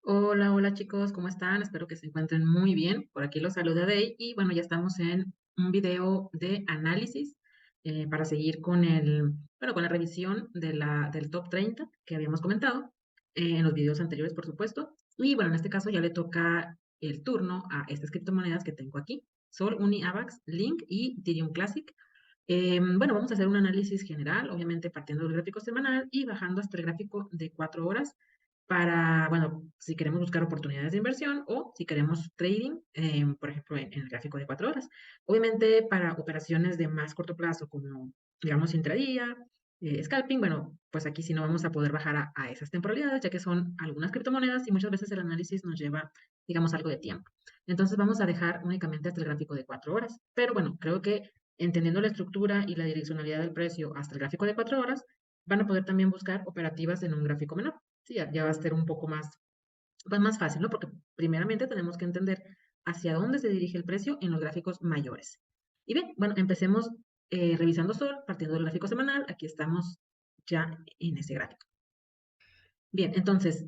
Hola, hola chicos, ¿cómo están? Espero que se encuentren muy bien. Por aquí los saluda Day y bueno, ya estamos en un video de análisis para seguir con con la revisión del top 30 que habíamos comentado en los videos anteriores, por supuesto. Y bueno, en este caso ya le toca el turno a estas criptomonedas que tengo aquí: Sol, Uni, AVAX, Link y Ethereum Classic. Bueno, vamos a hacer un análisis general, obviamente partiendo del gráfico semanal y bajando hasta el gráfico de 4 horas para, bueno, si queremos buscar oportunidades de inversión o si queremos trading, por ejemplo, en el gráfico de 4 horas. Obviamente, para operaciones de más corto plazo, como, digamos, intradía, scalping, bueno, pues aquí sí no vamos a poder bajar a esas temporalidades, ya que son algunas criptomonedas y muchas veces el análisis nos lleva, digamos, algo de tiempo. Entonces, vamos a dejar únicamente hasta el gráfico de 4 horas. Pero bueno, creo que entendiendo la estructura y la direccionalidad del precio hasta el gráfico de 4 horas, van a poder también buscar operativas en un gráfico menor. Sí, ya va a ser un poco más, pues más fácil, ¿no? Porque primeramente tenemos que entender hacia dónde se dirige el precio en los gráficos mayores. Y bien, bueno, empecemos revisando Sol, partiendo del gráfico semanal. Aquí estamos ya en ese gráfico. Bien, entonces,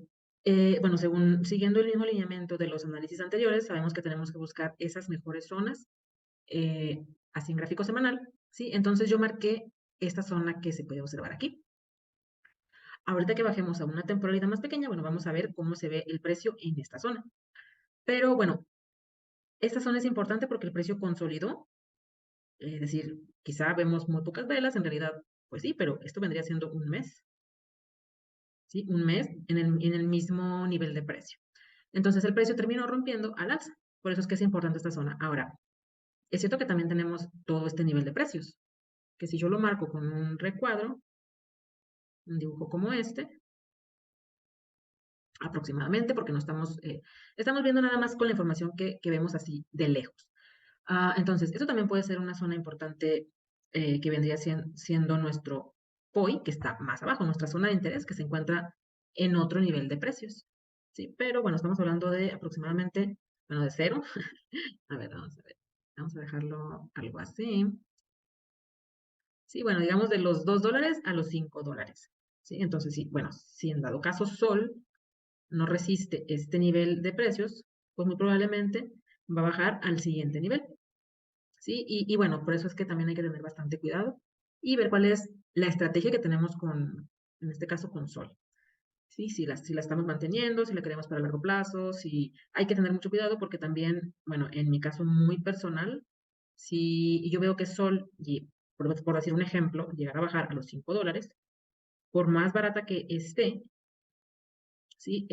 bueno, siguiendo el mismo lineamiento de los análisis anteriores, sabemos que tenemos que buscar esas mejores zonas, así en gráfico semanal, ¿sí? Entonces yo marqué esta zona que se puede observar aquí. Ahorita que bajemos a una temporalidad más pequeña, bueno, vamos a ver cómo se ve el precio en esta zona. Pero bueno, esta zona es importante porque el precio consolidó, es decir, quizá vemos muy pocas velas, en realidad, pues sí, pero esto vendría siendo un mes, ¿sí? Un mes en el mismo nivel de precio. Entonces el precio terminó rompiendo al alza, por eso es que es importante esta zona. Ahora, es cierto que también tenemos todo este nivel de precios, que si yo lo marco con un recuadro, un dibujo como este, aproximadamente, porque no estamos viendo nada más con la información que vemos así de lejos. Entonces, eso también puede ser una zona importante que vendría siendo nuestro POI, que está más abajo, nuestra zona de interés, que se encuentra en otro nivel de precios. ¿Sí? Pero bueno, estamos hablando de aproximadamente, bueno, de cero. A ver, vamos a ver. Vamos a dejarlo algo así. Sí, bueno, digamos de los $2 a los $5. ¿Sí? Entonces, sí, bueno, si en dado caso Sol no resiste este nivel de precios, pues muy probablemente va a bajar al siguiente nivel. ¿Sí? Y bueno, por eso es que también hay que tener bastante cuidado y ver cuál es la estrategia que tenemos en este caso, con Sol. ¿Sí? Si la estamos manteniendo, si la queremos para largo plazo, si hay que tener mucho cuidado porque también, bueno, en mi caso muy personal, si yo veo que Sol, y por decir un ejemplo, llegar a bajar a los $5, por más barata que esté, ¿sí?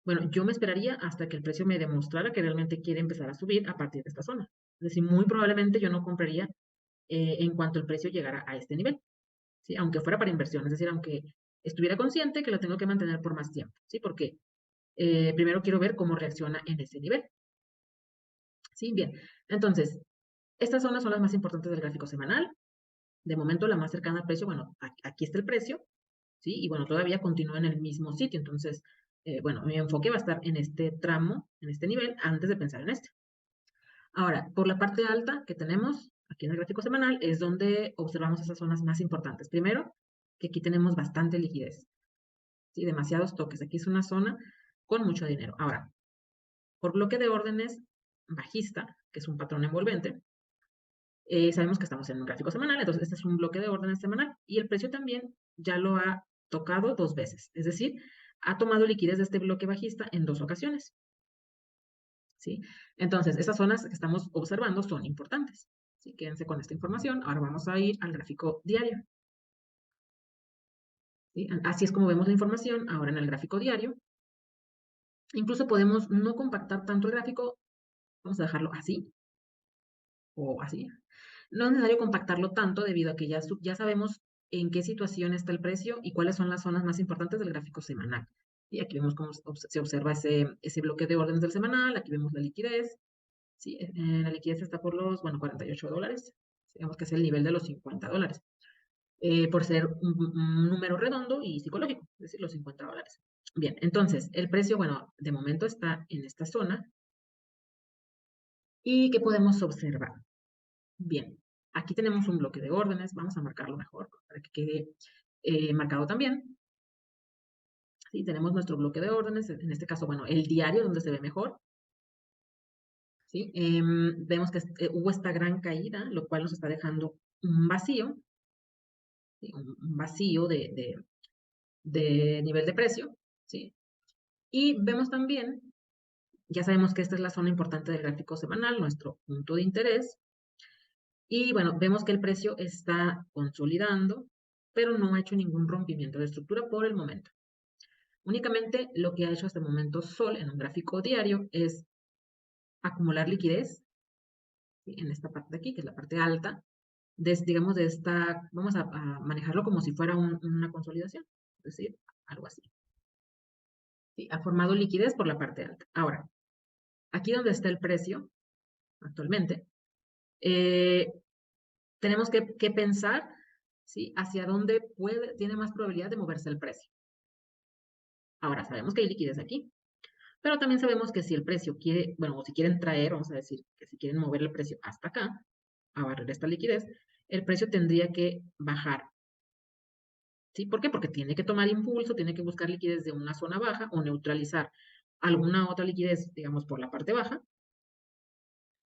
Bueno, yo me esperaría hasta que el precio me demostrara que realmente quiere empezar a subir a partir de esta zona. Es decir, muy probablemente yo no compraría en cuanto el precio llegara a este nivel, ¿sí? Aunque fuera para inversión, es decir, aunque estuviera consciente que lo tengo que mantener por más tiempo, ¿sí? Porque primero quiero ver cómo reacciona en ese nivel, ¿sí? Bien, entonces, estas zonas son las más importantes del gráfico semanal. De momento, la más cercana al precio, bueno, aquí está el precio, ¿sí? Y bueno, todavía continúa en el mismo sitio, entonces, bueno, mi enfoque va a estar en este tramo, en este nivel, antes de pensar en este. Ahora, por la parte alta que tenemos aquí en el gráfico semanal es donde observamos esas zonas más importantes. Primero, que aquí tenemos bastante liquidez, ¿sí? Demasiados toques. Aquí es una zona con mucho dinero. Ahora, por bloque de órdenes bajista, que es un patrón envolvente, sabemos que estamos en un gráfico semanal, entonces este es un bloque de órdenes semanal y el precio también ya lo ha tocado 2 veces, es decir, ha tomado liquidez de este bloque bajista en 2 ocasiones. ¿Sí? Entonces, esas zonas que estamos observando son importantes. ¿Sí? Quédense con esta información. Ahora vamos a ir al gráfico diario. ¿Sí? Así es como vemos la información ahora en el gráfico diario. Incluso podemos no compactar tanto el gráfico, vamos a dejarlo así o así. No es necesario compactarlo tanto debido a que ya sabemos en qué situación está el precio y cuáles son las zonas más importantes del gráfico semanal. Y aquí vemos cómo se observa ese bloque de órdenes del semanal, aquí vemos la liquidez. Sí, la liquidez está por los, bueno, $48. Digamos que es el nivel de los $50, por ser un número redondo y psicológico, es decir, los $50. Bien, entonces, el precio, bueno, de momento está en esta zona. ¿Y qué podemos observar? Bien, aquí tenemos un bloque de órdenes, vamos a marcarlo mejor, que quede marcado también. ¿Sí? Tenemos nuestro bloque de órdenes, en este caso, bueno, el diario donde se ve mejor. ¿Sí? Vemos que hubo esta gran caída, lo cual nos está dejando un vacío, ¿sí? Un vacío de nivel de precio, ¿sí? Y vemos también, ya sabemos que esta es la zona importante del gráfico semanal, nuestro punto de interés, y bueno, vemos que el precio está consolidando, pero no ha hecho ningún rompimiento de estructura por el momento. Únicamente lo que ha hecho hasta el momento Sol en un gráfico diario es acumular liquidez, ¿sí? En esta parte de aquí, que es la parte alta, digamos, de esta, vamos a manejarlo como si fuera una consolidación, es decir, algo así. ¿Sí? Ha formado liquidez por la parte alta. Ahora, aquí donde está el precio actualmente, tenemos que pensar, ¿sí? Hacia dónde tiene más probabilidad de moverse el precio. Ahora, sabemos que hay liquidez aquí, pero también sabemos que si el precio quiere, bueno, o si quieren traer, vamos a decir, que si quieren mover el precio hasta acá, a barrer esta liquidez, el precio tendría que bajar. ¿Sí? ¿Por qué? Porque tiene que tomar impulso, tiene que buscar liquidez de una zona baja o neutralizar alguna otra liquidez, digamos, por la parte baja,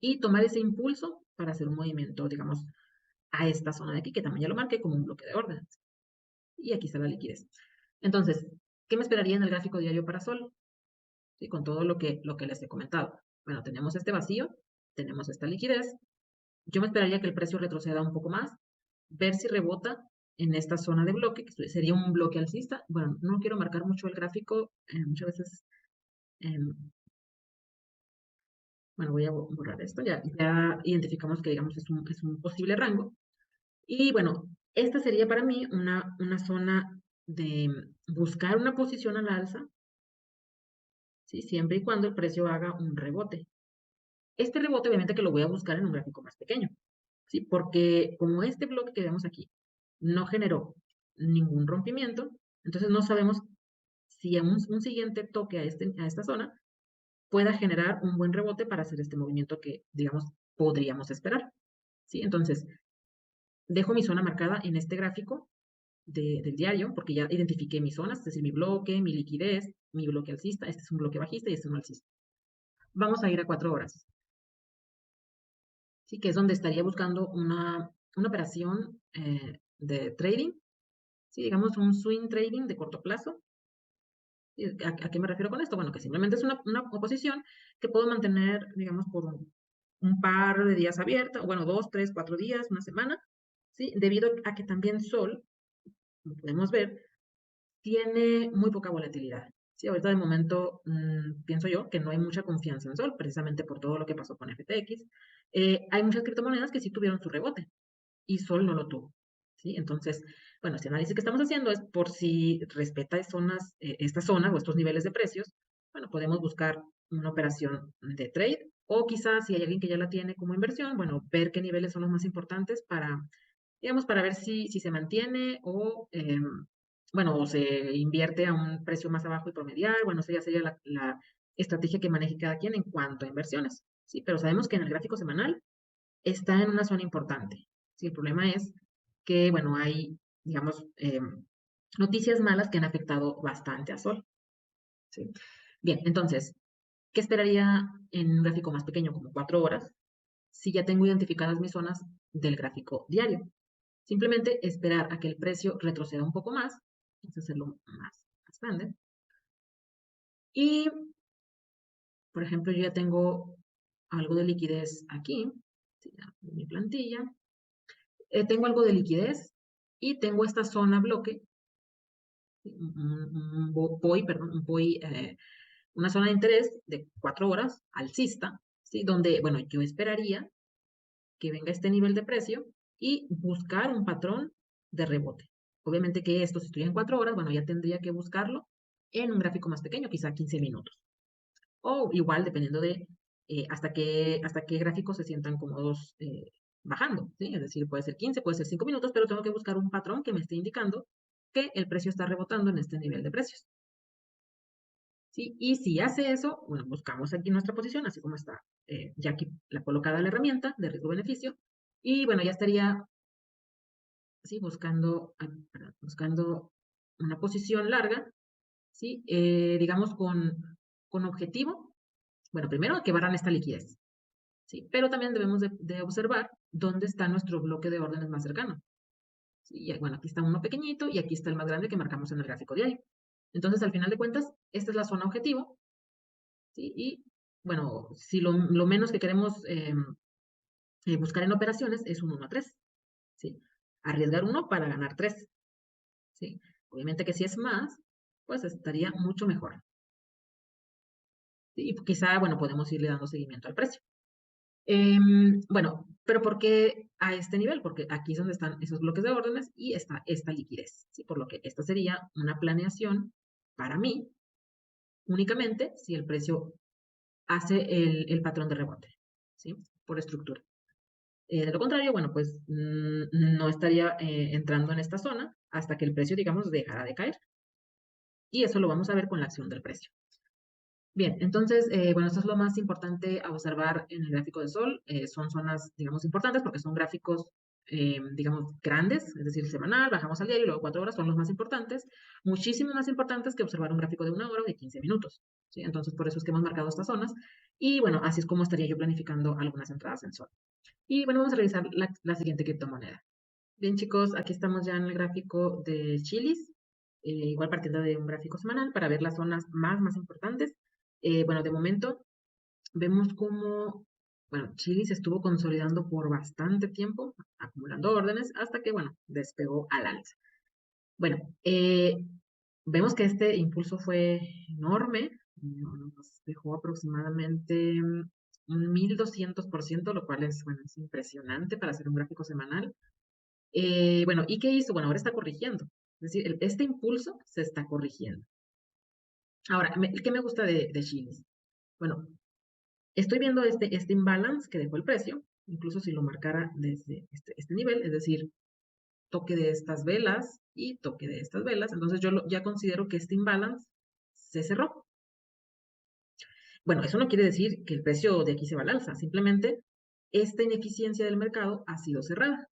y tomar ese impulso para hacer un movimiento, digamos, a esta zona de aquí, que también ya lo marqué como un bloque de órdenes. Y aquí está la liquidez. Entonces, ¿qué me esperaría en el gráfico diario para Sol? ¿Sí? Con todo lo que les he comentado. Bueno, tenemos este vacío, tenemos esta liquidez. Yo me esperaría que el precio retroceda un poco más, ver si rebota en esta zona de bloque, que sería un bloque alcista. Bueno, no quiero marcar mucho el gráfico, muchas veces, eh, bueno, voy a borrar esto, ya identificamos que, digamos, es un posible rango. Y bueno, esta sería para mí una zona de buscar una posición al alza, ¿sí? Siempre y cuando el precio haga un rebote. Este rebote obviamente que lo voy a buscar en un gráfico más pequeño, ¿sí? Porque como este bloque que vemos aquí no generó ningún rompimiento, entonces no sabemos si un siguiente toque a esta zona pueda generar un buen rebote para hacer este movimiento que, digamos, podríamos esperar, ¿sí? Entonces, dejo mi zona marcada en este gráfico del diario, porque ya identifiqué mis zonas, es decir, mi bloque, mi liquidez, mi bloque alcista, este es un bloque bajista y este es un alcista. Vamos a ir a 4 horas, ¿sí? Que es donde estaría buscando una operación de trading, ¿sí? Digamos un swing trading de corto plazo. ¿A qué me refiero con esto? Bueno, que simplemente es una oposición que puedo mantener, digamos, por un par de días abierta, o bueno, 2, 3, 4 días, una semana, ¿sí? Debido a que también Sol, como podemos ver, tiene muy poca volatilidad. Sí, ahorita de momento pienso yo que no hay mucha confianza en Sol, precisamente por todo lo que pasó con FTX. Hay muchas criptomonedas que sí tuvieron su rebote y Sol no lo tuvo. ¿Sí? Entonces, bueno, este análisis que estamos haciendo es por si respeta esta zona o estos niveles de precios, bueno, podemos buscar una operación de trade o quizás si hay alguien que ya la tiene como inversión, bueno, ver qué niveles son los más importantes para, digamos, para ver si se mantiene o bueno, o se invierte a un precio más abajo y promediar, bueno, esa ya sería la estrategia que maneje cada quien en cuanto a inversiones, ¿sí? Pero sabemos que en el gráfico semanal está en una zona importante, ¿sí? El problema es que, bueno, hay, digamos, noticias malas que han afectado bastante a Sol, ¿sí? Bien, entonces, ¿qué esperaría en un gráfico más pequeño, como 4 horas, si ya tengo identificadas mis zonas del gráfico diario? Simplemente esperar a que el precio retroceda un poco más, vamos a hacerlo más grande. Y, por ejemplo, yo ya tengo algo de liquidez aquí, en mi plantilla. Tengo algo de liquidez y tengo esta zona bloque, un POI, perdón, un POI, una zona de interés de 4 horas alcista, ¿sí? Donde, bueno, yo esperaría que venga este nivel de precio y buscar un patrón de rebote. Obviamente que esto, si estoy en 4 horas, bueno, ya tendría que buscarlo en un gráfico más pequeño, quizá 15 minutos. O igual, dependiendo de hasta qué gráficos se sientan cómodos bajando, ¿sí? Es decir, puede ser 15, puede ser 5 minutos, pero tengo que buscar un patrón que me esté indicando que el precio está rebotando en este nivel de precios. ¿Sí? Y si hace eso, bueno, buscamos aquí nuestra posición, así como está ya aquí la colocada la herramienta de riesgo-beneficio, y bueno, ya estaría ¿sí? Buscando una posición larga, ¿sí? Digamos con objetivo, bueno, primero que barran esta liquidez, ¿sí? Pero también debemos de observar dónde está nuestro bloque de órdenes más cercano. ¿Sí? Y, bueno, aquí está uno pequeñito y aquí está el más grande que marcamos en el gráfico diario. Entonces, al final de cuentas, esta es la zona objetivo, ¿sí? Y, bueno, si lo menos que queremos buscar en operaciones es un 1 a 3, ¿sí? Arriesgar 1 para ganar 3, ¿sí? Obviamente que si es más, pues estaría mucho mejor. ¿Sí? Y quizá, bueno, podemos irle dando seguimiento al precio. Bueno, pero ¿por qué a este nivel? Porque aquí es donde están esos bloques de órdenes y está esta liquidez, ¿sí? Por lo que esta sería una planeación para mí únicamente si el precio hace el patrón de rebote, ¿sí? Por estructura. De lo contrario, bueno, pues no estaría entrando en esta zona hasta que el precio, digamos, dejara de caer. Y eso lo vamos a ver con la acción del precio. Bien, entonces, bueno, esto es lo más importante a observar en el gráfico de sol. Son zonas, digamos, importantes porque son gráficos, digamos, grandes, es decir, semanal, bajamos al diario y luego 4 horas son los más importantes, muchísimo más importantes que observar un gráfico de 1 hora o de 15 minutos. ¿Sí? Entonces, por eso es que hemos marcado estas zonas. Y bueno, así es como estaría yo planificando algunas entradas en sol. Y bueno, vamos a revisar la siguiente criptomoneda. Bien, chicos, aquí estamos ya en el gráfico de Chilis, igual partiendo de un gráfico semanal para ver las zonas más importantes. Bueno, de momento vemos cómo, bueno, Chile se estuvo consolidando por bastante tiempo, acumulando órdenes, hasta que, bueno, despegó al alza. Bueno, vemos que este impulso fue enorme, nos dejó aproximadamente un 1200%, lo cual es, bueno, es impresionante para hacer un gráfico semanal. Bueno, ¿y qué hizo? Bueno, ahora está corrigiendo. Es decir, este impulso se está corrigiendo. Ahora, ¿qué me gusta de Chilis? Bueno, estoy viendo este imbalance que dejó el precio, incluso si lo marcara desde este nivel, es decir, toque de estas velas y toque de estas velas, entonces yo ya considero que este imbalance se cerró. Bueno, eso no quiere decir que el precio de aquí se va al alza, simplemente esta ineficiencia del mercado ha sido cerrada.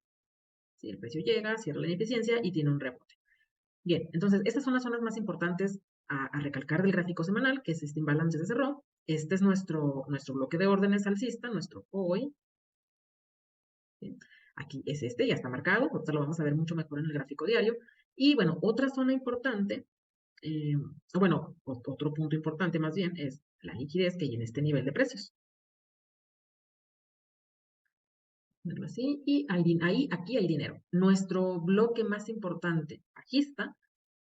Si el precio llega, cierra la ineficiencia y tiene un rebote. Bien, entonces estas son las zonas más importantes a recalcar del gráfico semanal, que es este imbalance se cerró. Este es nuestro bloque de órdenes alcista, nuestro hoy. ¿Sí? Aquí es este, ya está marcado, ahorita lo vamos a ver mucho mejor en el gráfico diario. Y bueno, otra zona importante, bueno, otro punto importante más bien es la liquidez que hay en este nivel de precios. Así, y aquí hay dinero. Nuestro bloque más importante bajista,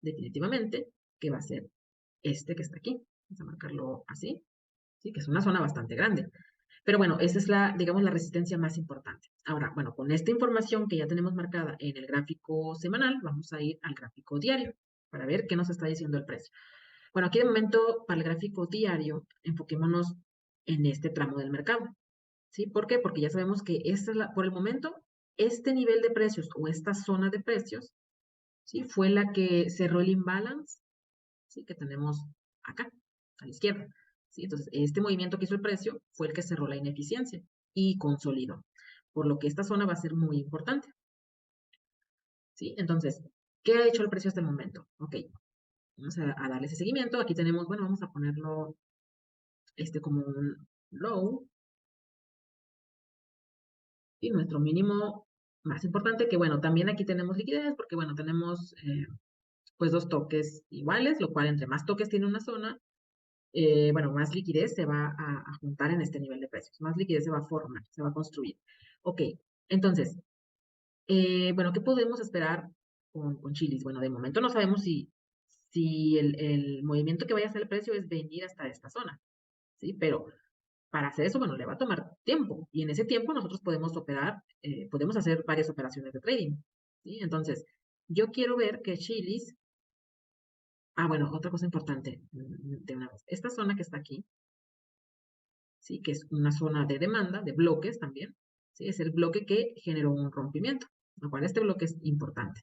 definitivamente, que va a ser este que está aquí. Vamos a marcarlo así, ¿sí? Que es una zona bastante grande. Pero bueno, esa es digamos, la resistencia más importante. Ahora, bueno, con esta información que ya tenemos marcada en el gráfico semanal, vamos a ir al gráfico diario para ver qué nos está diciendo el precio. Bueno, aquí de momento, para el gráfico diario, enfoquémonos en este tramo del mercado. ¿Sí? ¿Por ququé? Porque ya sabemos que por el momento, este nivel de precios o esta zona de precios, ¿sí? Fue la que cerró el imbalance, ¿sí? Que tenemos acá, a la izquierda. ¿Sí? Entonces, este movimiento que hizo el precio fue el que cerró la ineficiencia y consolidó. Por lo que esta zona va a ser muy importante. ¿Sí? Entonces, ¿qué ha hecho el precio hasta el momento? Ok, vamos a darle ese seguimiento. Aquí tenemos, bueno, vamos a ponerlo como un low. Y nuestro mínimo más importante, que bueno, también aquí tenemos liquidez, porque bueno, tenemos pues dos toques iguales, lo cual entre más toques tiene una zona, bueno, más liquidez se va a juntar en este nivel de precios, más liquidez se va a formar, se va a construir. Ok, entonces, bueno, ¿qué podemos esperar con Chilis? Bueno, de momento no sabemos si el movimiento que vaya a hacer el precio es venir hasta esta zona, ¿sí? Pero para hacer eso, bueno, le va a tomar tiempo y en ese tiempo nosotros podemos operar, podemos hacer varias operaciones de trading, ¿sí? Entonces, yo quiero ver que Chilis, bueno, otra cosa importante de una vez, esta zona que está aquí, ¿sí? Que es una zona de demanda, de bloques también, ¿sí? Es el bloque que generó un rompimiento, lo cual este bloque es importante,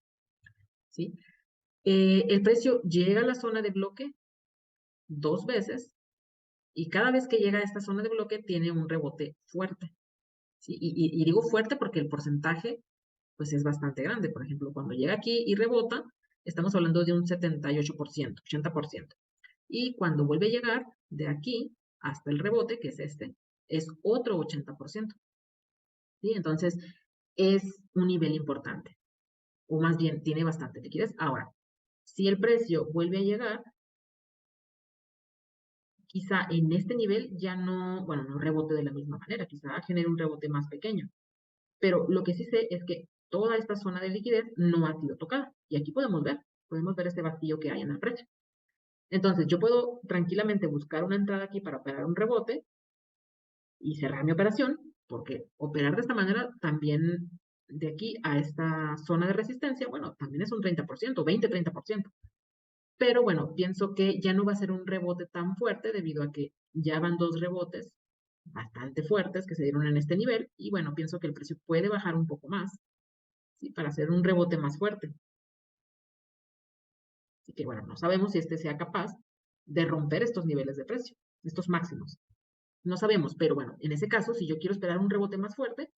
¿sí? El precio llega a la zona de bloque 2 veces y cada vez que llega a esta zona de bloque tiene un rebote fuerte, ¿sí? Y digo fuerte porque el porcentaje pues es bastante grande. Por ejemplo, cuando llega aquí y rebota, estamos hablando de un 78%, 80%. Y cuando vuelve a llegar de aquí hasta el rebote, que es este, es otro 80%. ¿Sí? Entonces, es un nivel importante, o más bien tiene bastante liquidez. Ahora, si el precio vuelve a llegar, quizá en este nivel ya no, bueno, no rebote de la misma manera, quizá genere un rebote más pequeño. Pero lo que sí sé es que toda esta zona de liquidez no ha sido tocada. Y aquí podemos ver este vacío que hay en el precio. Entonces, yo puedo tranquilamente buscar una entrada aquí para operar un rebote y cerrar mi operación, porque operar de esta manera también de aquí a esta zona de resistencia, bueno, también es un 30%, 20-30%. Pero bueno, pienso que ya no va a ser un rebote tan fuerte debido a que ya van dos rebotes bastante fuertes que se dieron en este nivel y bueno, pienso que el precio puede bajar un poco más, ¿sí? Para hacer un rebote más fuerte. Así que bueno, no sabemos si este sea capaz de romper estos niveles de precio, estos máximos. No sabemos, pero bueno, en ese caso, si yo quiero esperar un rebote más fuerte,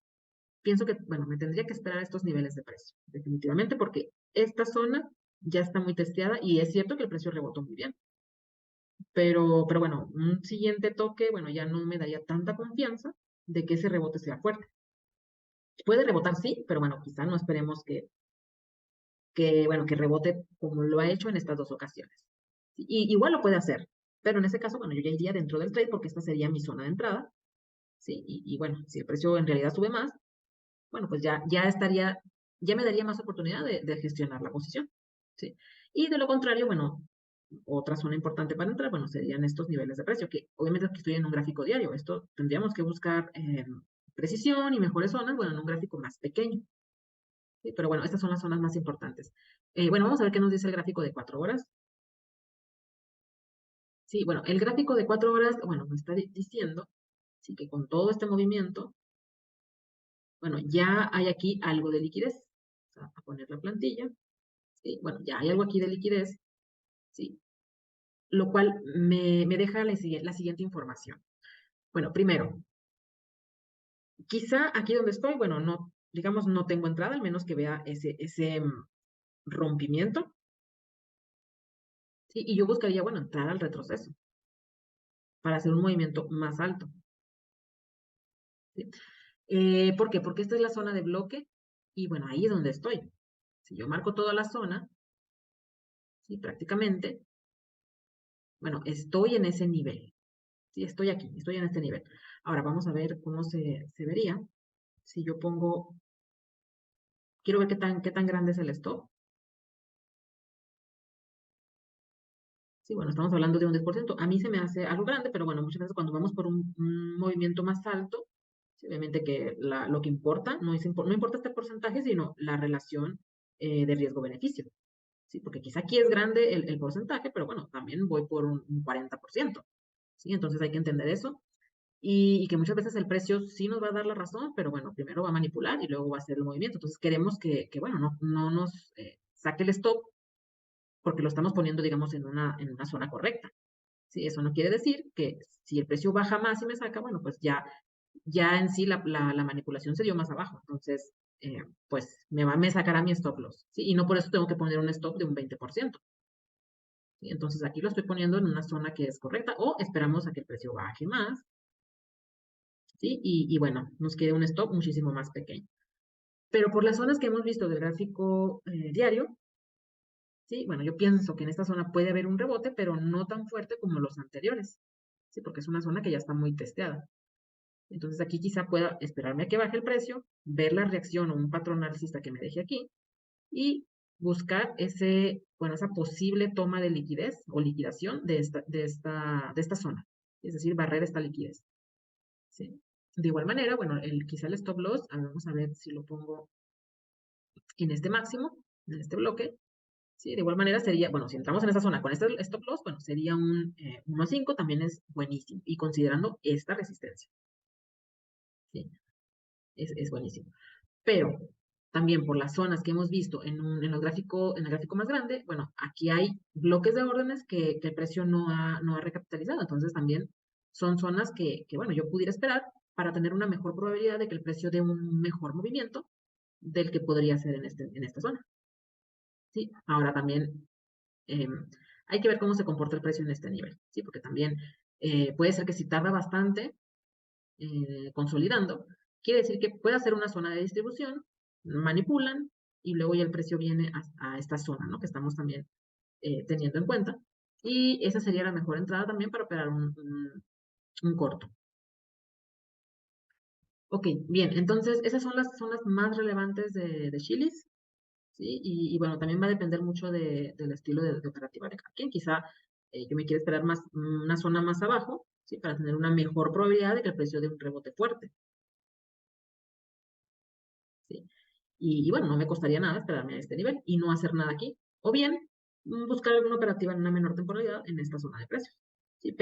pienso que, bueno, me tendría que esperar estos niveles de precio, definitivamente, porque esta zona ya está muy testeada y es cierto que el precio rebotó muy bien. Pero bueno, un siguiente toque, bueno, ya no me daría tanta confianza de que ese rebote sea fuerte. Puede rebotar, sí, pero bueno, quizá no esperemos bueno, que rebote como lo ha hecho en estas dos ocasiones. Y igual lo puede hacer, pero en ese caso, bueno, yo ya iría dentro del trade porque esta sería mi zona de entrada, ¿sí? Y bueno, si el precio en realidad sube más, bueno, pues ya estaría, ya me daría más oportunidad de gestionar la posición, ¿sí? Y de lo contrario, bueno, otra zona importante para entrar, bueno, serían estos niveles de precio, que obviamente aquí estoy en un gráfico diario, esto tendríamos que buscar precisión y mejores zonas, bueno, en un gráfico más pequeño, ¿sí? Pero bueno, estas son las zonas más importantes. Bueno, vamos a ver qué nos dice el gráfico de 4 horas. Sí, bueno, el gráfico de 4 horas, bueno, me está diciendo, sí, que con todo este movimiento, bueno, ya hay aquí algo de liquidez. O sea, a poner la plantilla, ¿sí? Bueno, ya hay algo aquí de liquidez, ¿sí? Lo cual me deja la siguiente información. Bueno, primero, quizá aquí donde estoy, bueno, no, digamos, no tengo entrada, al menos que vea ese rompimiento, ¿sí? Y yo buscaría, bueno, entrar al retroceso para hacer un movimiento más alto, ¿sí? ¿Por qué? Porque esta es la zona de bloque y bueno, ahí es donde estoy. Si yo marco toda la zona, ¿sí? Prácticamente, bueno, estoy en ese nivel, ¿sí? Estoy aquí, estoy en este nivel. Ahora vamos a ver cómo se vería si yo pongo, quiero ver qué tan grande es el stop. Sí, bueno, estamos hablando de un 10%. A mí se me hace algo grande, pero bueno, muchas veces cuando vamos por un movimiento más alto, sí, obviamente que lo que importa no importa este porcentaje, sino la relación de riesgo-beneficio. Sí, porque quizá aquí es grande el porcentaje, pero bueno, también voy por un 40%. ¿Sí? Entonces hay que entender eso. Y que muchas veces el precio sí nos va a dar la razón, pero bueno, primero va a manipular y luego va a hacer el movimiento. Entonces queremos que bueno, no nos saque el stop porque lo estamos poniendo, digamos, en una zona correcta. ¿Sí? Eso no quiere decir que si el precio baja más y me saca, bueno, pues ya en sí la manipulación se dio más abajo. Entonces, pues me sacará mi stop loss. ¿Sí? Y no por eso tengo que poner un stop de un 20%. ¿Sí? Entonces aquí lo estoy poniendo en una zona que es correcta o esperamos a que el precio baje más. ¿Sí? Y bueno, nos queda un stop muchísimo más pequeño. Pero por las zonas que hemos visto del gráfico diario, ¿sí? Bueno, yo pienso que en esta zona puede haber un rebote, pero no tan fuerte como los anteriores, ¿sí? Porque es una zona que ya está muy testeada. Entonces aquí quizá pueda esperarme a que baje el precio, ver la reacción o un patrón alcista que me deje aquí y buscar bueno, esa posible toma de liquidez o liquidación de esta zona. Es decir, barrer esta liquidez. ¿Sí? De igual manera, bueno, quizá el stop loss, vamos a ver si lo pongo en este máximo, en este bloque. Sí, de igual manera sería, bueno, si entramos en esa zona con este stop loss, bueno, sería un 1.5, también es buenísimo. Y considerando esta resistencia, ¿sí? Es buenísimo. Pero también por las zonas que hemos visto en el gráfico más grande, bueno, aquí hay bloques de órdenes que el precio no ha recapitalizado. Entonces también son zonas bueno, yo pudiera esperar para tener una mejor probabilidad de que el precio dé un mejor movimiento del que podría ser en esta zona. ¿Sí? Ahora también hay que ver cómo se comporta el precio en este nivel, ¿sí? Porque también puede ser que si tarda bastante consolidando, quiere decir que puede hacer una zona de distribución, manipulan y luego ya el precio viene a esta zona, ¿no? Que estamos también teniendo en cuenta. Y esa sería la mejor entrada también para operar un corto. Ok, bien, entonces esas son las zonas más relevantes de Chilis, ¿sí? Bueno, también va a depender mucho del estilo de operativa de cada quien. Quizá yo me quiero esperar más, una zona más abajo, ¿sí? Para tener una mejor probabilidad de que el precio dé un rebote fuerte, ¿sí? Bueno, no me costaría nada esperarme a este nivel y no hacer nada aquí. O bien, buscar alguna operativa en una menor temporalidad en esta zona de precios, ¿sí?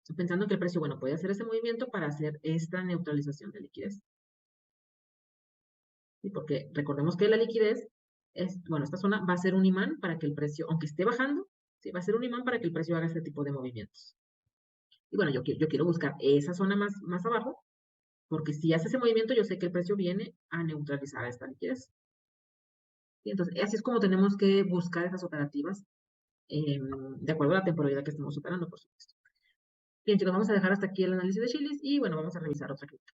¿Sí? Pensando que el precio, bueno, puede hacer ese movimiento para hacer esta neutralización de liquidez. ¿Sí? Porque recordemos que la liquidez bueno, esta zona va a ser un imán para que el precio, aunque esté bajando, ¿sí? Va a ser un imán para que el precio haga este tipo de movimientos. Y bueno, yo quiero buscar esa zona más abajo, porque si hace ese movimiento, yo sé que el precio viene a neutralizar esta liquidez. ¿Sí? Entonces, así es como tenemos que buscar esas operativas, de acuerdo a la temporalidad que estemos operando, por supuesto. Bien, chicos, vamos a dejar hasta aquí el análisis de Chilis y bueno, vamos a revisar otra cripto.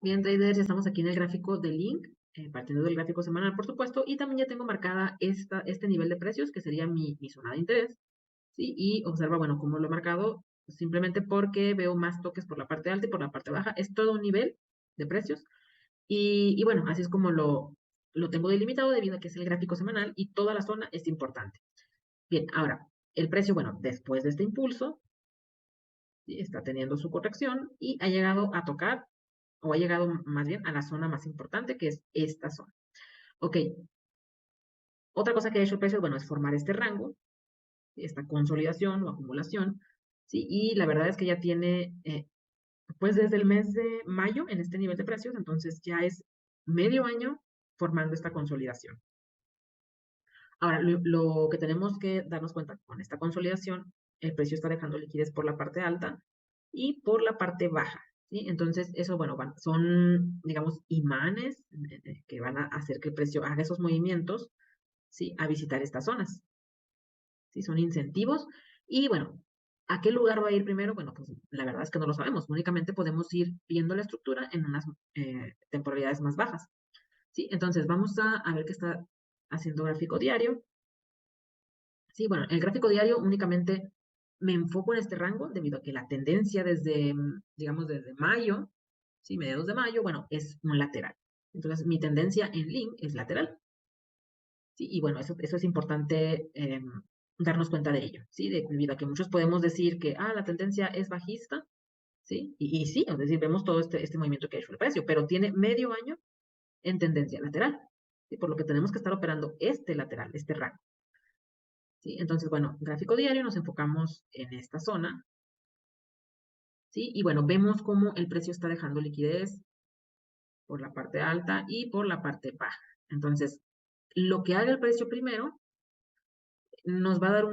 Bien, traders, ya estamos aquí en el gráfico de Link, partiendo del gráfico semanal, por supuesto, y también ya tengo marcada este nivel de precios, que sería mi zona de interés, ¿sí? Y observa, bueno, cómo lo he marcado, simplemente porque veo más toques por la parte alta y por la parte baja. Es todo un nivel de precios. Bueno, así es como lo tengo delimitado debido a que es el gráfico semanal y toda la zona es importante. Bien, ahora, el precio, bueno, después de este impulso, ¿sí? Está teniendo su corrección y ha llegado a tocar, o ha llegado más bien a la zona más importante, que es esta zona. Ok, otra cosa que ha hecho el precio, bueno, es formar este rango, esta consolidación o acumulación, ¿sí? Y la verdad es que ya tiene, pues desde el mes de mayo en este nivel de precios, entonces ya es medio año formando esta consolidación. Ahora, lo que tenemos que darnos cuenta con esta consolidación, el precio está dejando liquidez por la parte alta y por la parte baja, ¿sí? Entonces, eso, bueno, son, digamos, imanes que van a hacer que el precio haga esos movimientos, ¿sí? A visitar estas zonas, ¿sí? Son incentivos. Y bueno, ¿a qué lugar va a ir primero? Bueno, pues la verdad es que no lo sabemos. Únicamente podemos ir viendo la estructura en unas temporalidades más bajas, ¿sí? Entonces, vamos a ver qué está haciendo gráfico diario. Sí, bueno, el gráfico diario únicamente me enfoco en este rango debido a que la tendencia desde, digamos, desde mayo, sí, mediados de mayo, bueno, es un lateral. Entonces, mi tendencia en Link es lateral. Sí, y bueno, eso es importante darnos cuenta de ello, ¿sí? Debido a que muchos podemos decir que, la tendencia es bajista, ¿sí? Y sí, es decir, vemos todo este movimiento que ha hecho el precio, pero tiene medio año en tendencia lateral, ¿sí? Por lo que tenemos que estar operando este lateral, este rango. ¿Sí? Entonces, bueno, gráfico diario nos enfocamos en esta zona, ¿sí? Y bueno, vemos cómo el precio está dejando liquidez por la parte alta y por la parte baja. Entonces, lo que haga el precio primero nos va a dar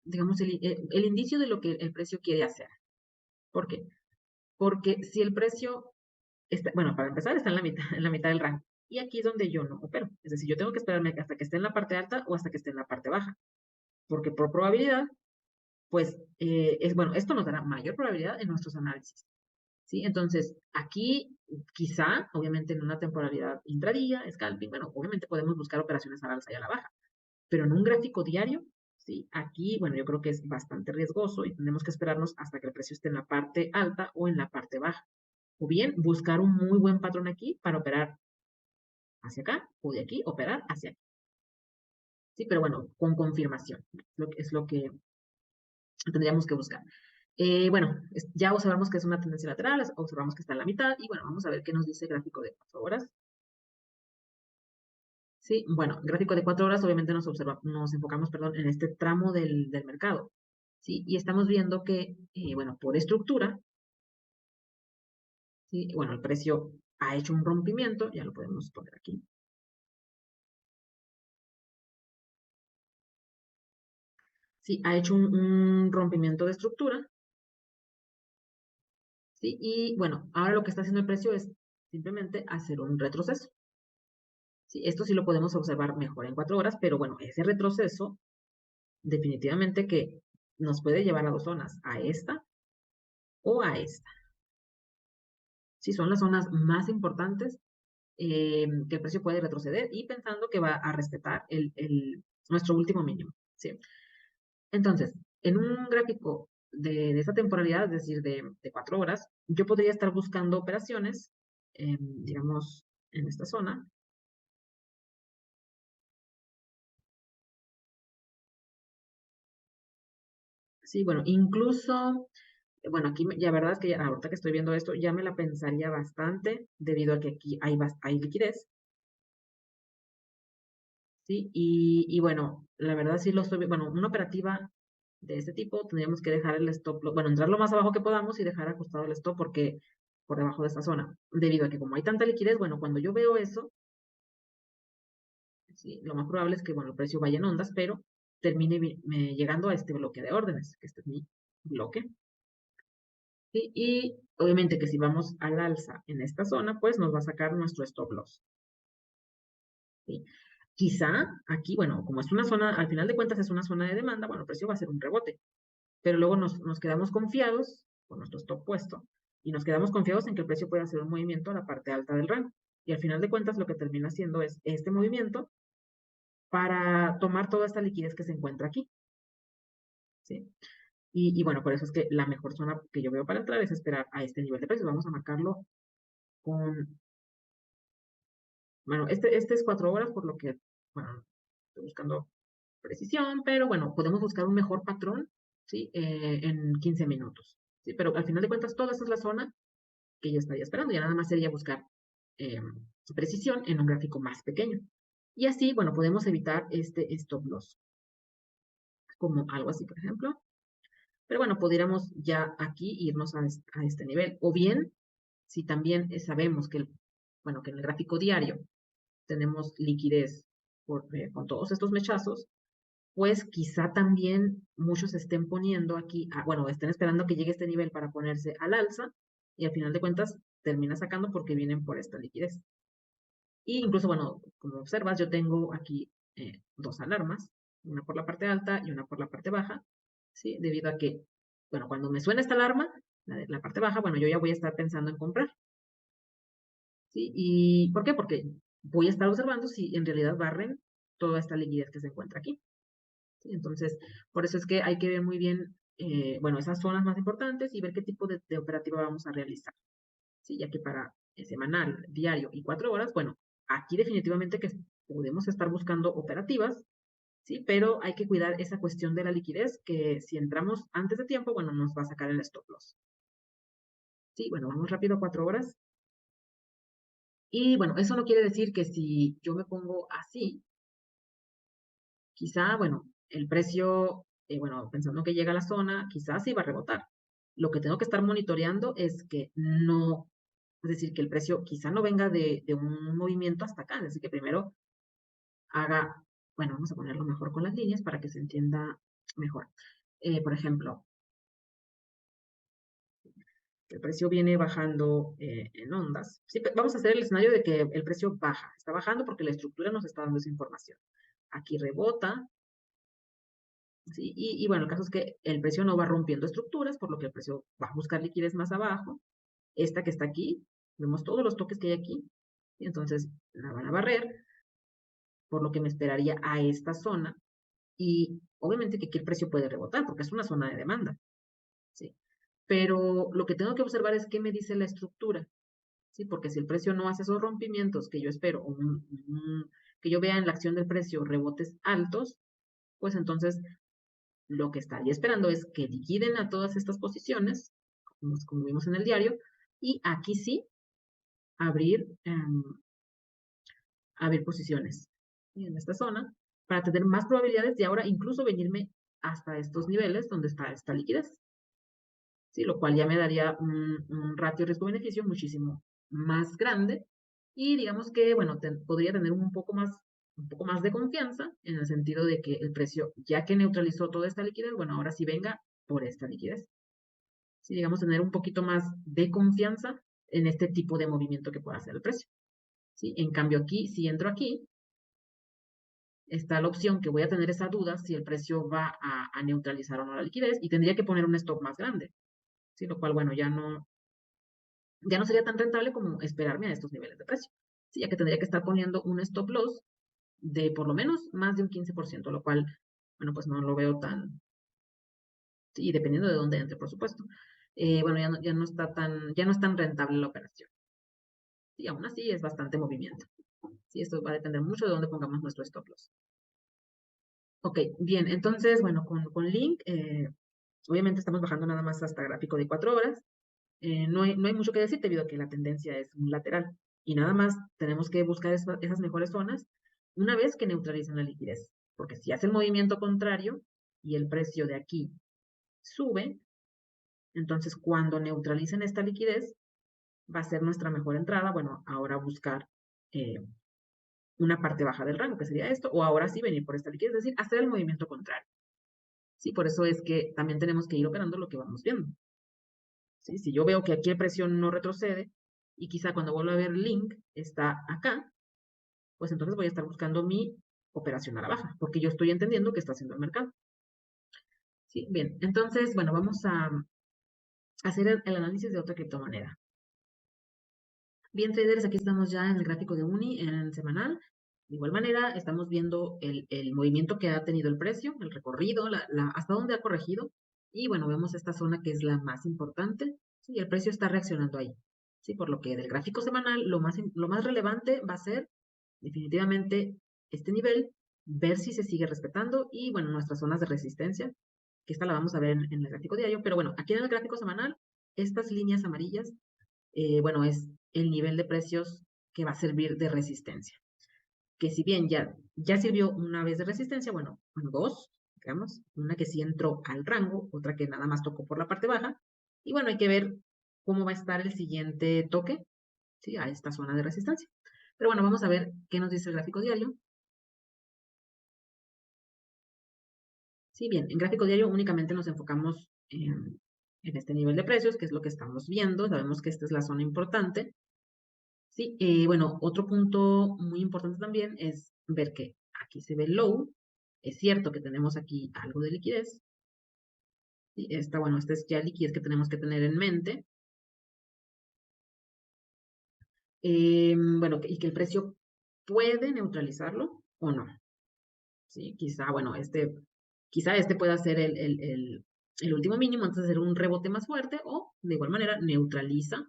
digamos, el indicio de lo que el precio quiere hacer. ¿Por qué? Porque si el precio está, bueno, para empezar, está en la mitad del rango. Y aquí es donde yo no opero. Es decir, yo tengo que esperarme hasta que esté en la parte alta o hasta que esté en la parte baja. Porque por probabilidad pues, bueno, esto nos dará mayor probabilidad en nuestros análisis, ¿sí? Entonces, aquí quizá, obviamente en una temporalidad intradía, scalping, bueno, obviamente podemos buscar operaciones a la alza y a la baja, pero en un gráfico diario, ¿sí? Aquí, bueno, yo creo que es bastante riesgoso y tenemos que esperarnos hasta que el precio esté en la parte alta o en la parte baja. O bien, buscar un muy buen patrón aquí para operar hacia acá, o de aquí, operar hacia aquí. Sí, pero bueno, con confirmación, es lo que tendríamos que buscar. Bueno, ya observamos que es una tendencia lateral, observamos que está en la mitad y bueno, vamos a ver qué nos dice el gráfico de 4 horas. Sí, bueno, el gráfico de 4 horas obviamente nos enfocamos, perdón, en este tramo del mercado. Sí, y estamos viendo que, bueno, por estructura, sí, bueno, el precio ha hecho un rompimiento, ya lo podemos poner aquí. Sí, ha hecho un rompimiento de estructura. ¿Sí? Y bueno, ahora lo que está haciendo el precio es simplemente hacer un retroceso. Sí, esto sí lo podemos observar mejor en 4 horas, pero bueno, ese retroceso definitivamente que nos puede llevar a dos zonas, a esta o a esta. Sí, son las zonas más importantes que el precio puede retroceder y pensando que va a respetar nuestro último mínimo. ¿Sí? Entonces, en un gráfico de esta temporalidad, es decir, de 4 horas, yo podría estar buscando operaciones, digamos, en esta zona. Sí, bueno, incluso, bueno, aquí ya verdad es que ahorita que estoy viendo esto, ya me la pensaría bastante debido a que aquí hay liquidez, ¿sí? Y bueno, la verdad sí lo estoy, bueno, una operativa de este tipo tendríamos que dejar el stop, bueno, entrar lo más abajo que podamos y dejar ajustado el stop porque por debajo de esta zona, debido a que como hay tanta liquidez, bueno, cuando yo veo eso, sí, lo más probable es que, bueno, el precio vaya en ondas, pero termine llegando a este bloque de órdenes, que este es mi bloque. ¿Sí? Y obviamente que si vamos al alza en esta zona, pues nos va a sacar nuestro stop loss. ¿Sí? Quizá aquí, bueno, como es una zona, al final de cuentas es una zona de demanda, bueno, el precio va a ser un rebote, pero luego nos quedamos confiados con nuestro stop puesto y nos quedamos confiados en que el precio puede hacer un movimiento a la parte alta del rango. Y al final de cuentas lo que termina haciendo es este movimiento para tomar toda esta liquidez que se encuentra aquí. ¿Sí? Y bueno, por eso es que la mejor zona que yo veo para entrar es esperar a este nivel de precios. Vamos a marcarlo con, bueno, este es 4 horas, por lo que, bueno, estoy buscando precisión, pero bueno, podemos buscar un mejor patrón, ¿sí? En 15 minutos, ¿sí? Pero al final de cuentas, toda esta es la zona que yo estaría esperando. Ya nada más sería buscar eh, precisión en un gráfico más pequeño. Y así, bueno, podemos evitar este stop loss, como algo así, por ejemplo. Pero bueno, pudiéramos ya aquí irnos a este nivel. O bien, si también sabemos que, bueno, que en el gráfico diario tenemos liquidez con todos estos mechazos, pues quizá también muchos estén poniendo aquí, bueno, estén esperando que llegue este nivel para ponerse al alza y al final de cuentas termina sacando porque vienen por esta liquidez. Y incluso, bueno, como observas, yo tengo aquí dos alarmas, una por la parte alta y una por la parte baja, ¿sí? Debido a que, bueno, cuando me suena esta alarma, la de la parte baja, bueno, yo ya voy a estar pensando en comprar, ¿sí? ¿Y por qué? Porque voy a estar observando si en realidad barren toda esta liquidez que se encuentra aquí. ¿Sí? Entonces, por eso es que hay que ver muy bien, bueno, esas zonas más importantes y ver qué tipo de operativa vamos a realizar. ¿Sí? Ya que para semanal, diario y 4 horas, bueno, aquí definitivamente que podemos estar buscando operativas, ¿sí? Pero hay que cuidar esa cuestión de la liquidez, que si entramos antes de tiempo, bueno, nos va a sacar el stop loss. Sí, bueno, vamos rápido a 4 horas. Y bueno, eso no quiere decir que si yo me pongo así, quizá, bueno, el precio, bueno, pensando que llega a la zona, quizás sí va a rebotar. Lo que tengo que estar monitoreando es que no, es decir, que el precio quizá no venga de un movimiento hasta acá, es decir, que primero haga, bueno, vamos a ponerlo mejor con las líneas para que se entienda mejor. Por ejemplo, el precio viene bajando en ondas. Sí, vamos a hacer el escenario de que el precio baja, está bajando porque la estructura nos está dando esa información. Aquí rebota, ¿sí? Y bueno, el caso es que el precio no va rompiendo estructuras, por lo que el precio va a buscar liquidez más abajo. Esta que está aquí, vemos todos los toques que hay aquí, y entonces la van a barrer, por lo que me esperaría a esta zona. Y obviamente que aquí el precio puede rebotar, porque es una zona de demanda, ¿sí? Pero lo que tengo que observar es qué me dice la estructura, ¿sí? Porque si el precio no hace esos rompimientos que yo espero, que yo vea en la acción del precio rebotes altos, pues entonces lo que estaría esperando es que liquiden a todas estas posiciones, como vimos en el diario, y aquí sí abrir, abrir posiciones en esta zona para tener más probabilidades de ahora incluso venirme hasta estos niveles donde está esta liquidez. ¿Sí? Lo cual ya me daría un ratio riesgo-beneficio muchísimo más grande y digamos que, bueno, podría tener un poco más de confianza en el sentido de que el precio, ya que neutralizó toda esta liquidez, bueno, ahora sí venga por esta liquidez. Sí, digamos, tener un poquito más de confianza en este tipo de movimiento que pueda hacer el precio. ¿Sí? En cambio aquí, si entro aquí, está la opción que voy a tener esa duda si el precio va a neutralizar o no la liquidez y tendría que poner un stop más grande. ¿Sí? Lo cual, bueno, ya no sería tan rentable como esperarme a estos niveles de precio. ¿Sí? Ya que tendría que estar poniendo un stop loss de por lo menos más de un 15%, lo cual, bueno, pues no lo veo tan, y dependiendo de dónde entre, por supuesto, bueno, ya no está ya no es tan rentable la operación. Y aún así es bastante movimiento. Sí, esto va a depender mucho de dónde pongamos nuestro stop loss. Ok, bien, entonces, bueno, con Link, obviamente estamos bajando nada más hasta gráfico de 4 horas. No hay mucho que decir debido a que la tendencia es un lateral. Y nada más tenemos que buscar esas mejores zonas una vez que neutralicen la liquidez. Porque si hace el movimiento contrario y el precio de aquí sube, entonces cuando neutralicen esta liquidez, va a ser nuestra mejor entrada. Bueno, ahora buscar una parte baja del rango, que sería esto, o ahora sí venir por esta liquidez, es decir, hacer el movimiento contrario. Sí, por eso es que también tenemos que ir operando lo que vamos viendo. ¿Sí? Si yo veo que aquí el precio no retrocede y quizá cuando vuelva a ver el link está acá, pues entonces voy a estar buscando mi operación a la baja, porque yo estoy entendiendo que está haciendo el mercado. ¿Sí? Bien, entonces, bueno, vamos a hacer el análisis de otra criptomoneda. Bien, traders, aquí estamos ya en el gráfico de Uni en semanal. De igual manera, estamos viendo el movimiento que ha tenido el precio, el recorrido, hasta dónde ha corregido. Y bueno, vemos esta zona que es la más importante. Sí, el precio está reaccionando ahí. Sí, por lo que del gráfico semanal, lo más relevante va a ser definitivamente este nivel, ver si se sigue respetando y bueno, nuestras zonas de resistencia, que esta la vamos a ver en el gráfico diario. Pero bueno, aquí en el gráfico semanal, estas líneas amarillas bueno, es el nivel de precios que va a servir de resistencia. Que si bien ya sirvió una vez de resistencia, bueno, dos, digamos, una que sí entró al rango, otra que nada más tocó por la parte baja, y bueno, hay que ver cómo va a estar el siguiente toque, ¿sí? A esta zona de resistencia. Pero bueno, vamos a ver qué nos dice el gráfico diario. Sí, bien, en gráfico diario únicamente nos enfocamos en este nivel de precios, que es lo que estamos viendo. Sabemos que esta es la zona importante. Sí, bueno, otro punto muy importante también es ver que aquí se ve el low. Es cierto que tenemos aquí algo de liquidez. Y bueno, esta es ya liquidez que tenemos que tener en mente. Bueno, y que el precio puede neutralizarlo o no. Sí, quizá, bueno, quizá este pueda ser el último mínimo antes de hacer un rebote más fuerte o de igual manera neutraliza.